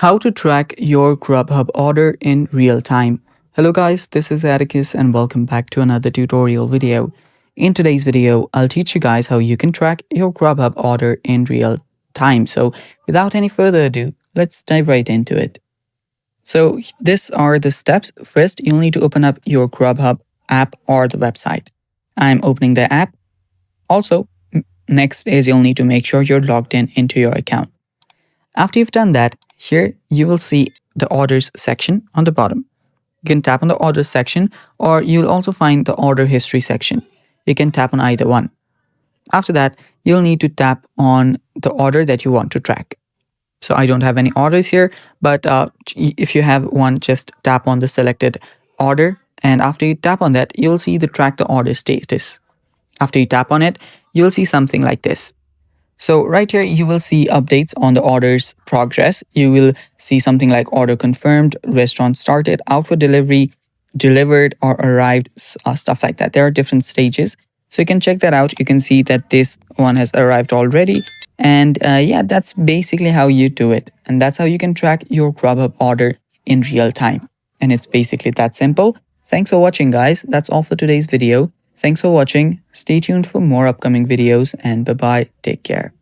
How to track your Grubhub order in real time. Hello guys, this is Atticus and welcome back to another tutorial video. In today's video, I'll teach you guys how you can track your Grubhub order in real time. So without any further ado, let's dive right into it. So these are the steps. First, you'll need to open up your Grubhub app or the website. I'm opening the app. Also, next is you'll need to make sure you're logged in into your account. After you've done that, here you will see the orders section on the bottom. You can tap on the orders section, or you'll also find the order history section. You can tap on either one. After that, you'll need to tap on the order that you want to track. So I don't have any orders here, but if you have one, just tap on the selected order. And after you tap on that, you'll see the track the order status. After you tap on it, you'll see something like this. So right here, you will see updates on the order's progress. You will see something like order confirmed, restaurant started, out for delivery, delivered or arrived, stuff like that. There are different stages. So you can check that out. You can see that this one has arrived already. And yeah, that's basically how you do it. And that's how you can track your Grubhub order in real time. And it's basically that simple. Thanks for watching, guys. That's all for today's video. Thanks for watching. Stay tuned for more upcoming videos and bye-bye. Take care.